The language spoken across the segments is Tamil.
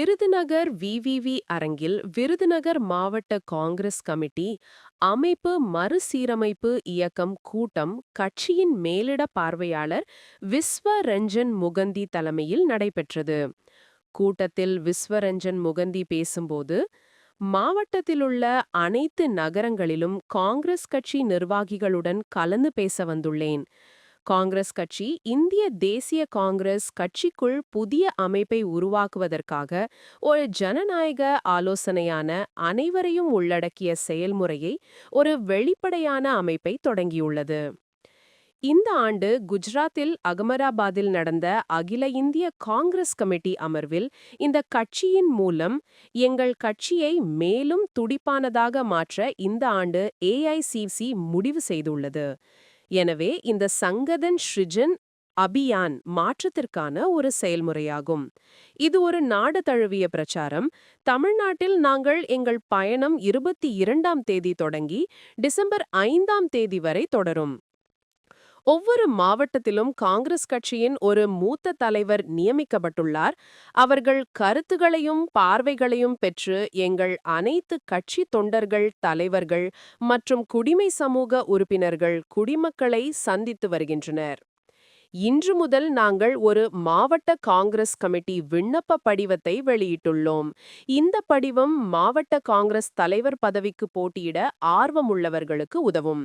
விருதுநகர் விவிவி அரங்கில் விருதுநகர் மாவட்ட காங்கிரஸ் கமிட்டி அமைப்பு மறுசீரமைப்பு இயக்கம் கூட்டம் கட்சியின் மேலிட பார்வையாளர் விஸ்வரஞ்சன் முகந்தி தலைமையில் நடைபெற்றது. கூட்டத்தில் விஸ்வரஞ்சன் முகந்தி பேசும்போது, மாவட்டத்திலுள்ள அனைத்து நகரங்களிலும் காங்கிரஸ் கட்சி நிர்வாகிகளுடன் கலந்து பேச வந்துள்ளேன். காங்கிரஸ் கட்சி இந்திய தேசிய காங்கிரஸ் கட்சிக்குள் புதிய அமைப்பை உருவாக்குவதற்காக ஒரு ஜனநாயக ஆலோசனையான அனைவரையும் உள்ளடக்கிய செயல்முறையை ஒரு வெளிப்படையான அமைப்பை தொடங்கியுள்ளது. இந்த ஆண்டு குஜராத்தில் அகமதாபாத்தில் நடந்த அகில இந்திய காங்கிரஸ் கமிட்டி அமர்வில் இந்த கட்சியின் மூலம் எங்கள் கட்சியை மேலும் துடிப்பானதாக மாற்ற இந்த ஆண்டு ஏஐசிசி முடிவு செய்துள்ளது. எனவே இந்த சங்கதன் ஸ்ருஜன் அபியான் மாற்றத்திற்கான ஒரு செயல்முறையாகும். இது ஒரு நாடு தழுவிய பிரச்சாரம். தமிழ்நாட்டில் நாங்கள் எங்கள் பயணம் 22ஆம் தேதி தொடங்கி டிசம்பர் 5ஆம் தேதி வரை தொடரும். ஒவ்வொரு மாவட்டத்திலும் காங்கிரஸ் கட்சியின் ஒரு மூத்த தலைவர் நியமிக்கப்பட்டுள்ளார். அவர்கள் கருத்துகளையும் பார்வைகளையும் பெற்று எங்கள் அனைத்து கட்சி தொண்டர்கள், தலைவர்கள் மற்றும் குடிமை சமூக உறுப்பினர்கள், குடிமக்களை சந்தித்து வருகின்றனர். இன்று முதல் நாங்கள் ஒரு மாவட்ட காங்கிரஸ் கமிட்டி விண்ணப்ப படிவத்தை வெளியிட்டுள்ளோம். இந்த படிவம் மாவட்ட காங்கிரஸ் தலைவர் பதவிக்கு போட்டியிட ஆர்வமுள்ளவர்களுக்கு உதவும்.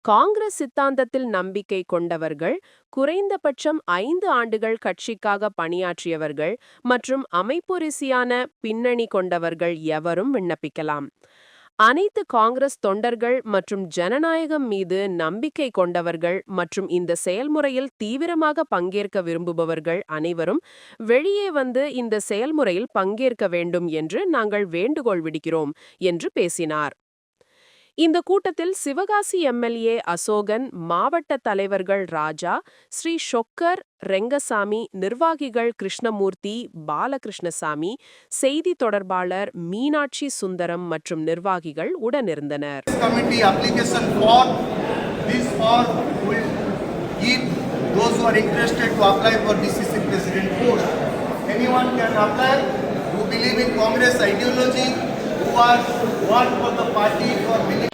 காங்கிரஸ் சித்தாந்தத்தில் நம்பிக்கை கொண்டவர்கள், குறைந்தபட்சம் 5 ஆண்டுகள் கட்சிக்காக பணியாற்றியவர்கள் மற்றும் அமைப்பு ரீதியான பின்னணி கொண்டவர்கள் எவரும் விண்ணப்பிக்கலாம். அனைத்து காங்கிரஸ் தொண்டர்கள் மற்றும் ஜனநாயகம் மீது நம்பிக்கை கொண்டவர்கள் மற்றும் இந்த செயல்முறையில் தீவிரமாக பங்கேற்க விரும்புபவர்கள் அனைவரும் வெளியே வந்து இந்த செயல்முறையில் பங்கேற்க வேண்டும் என்று நாங்கள் வேண்டுகோள் விடுக்கிறோம் என்று பேசினார். இந்த கூட்டத்தில் சிவகாசி எம்எல்ஏ அசோகன், மாவட்ட தலைவர்கள் ராஜா, ஸ்ரீ ஷொக்கர் ரெங்கசாமி, நிர்வாகிகள் கிருஷ்ணமூர்த்தி, பாலகிருஷ்ணசாமி, செய்தி தொடர்பாளர் மீனாட்சி சுந்தரம் மற்றும் நிர்வாகிகள் உடனிருந்தனர். who are one for the party for winning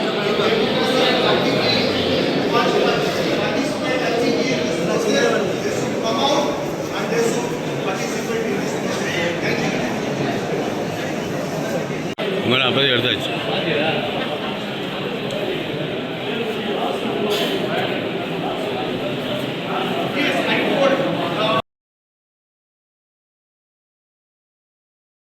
come out and they should participate in this process. Thank you.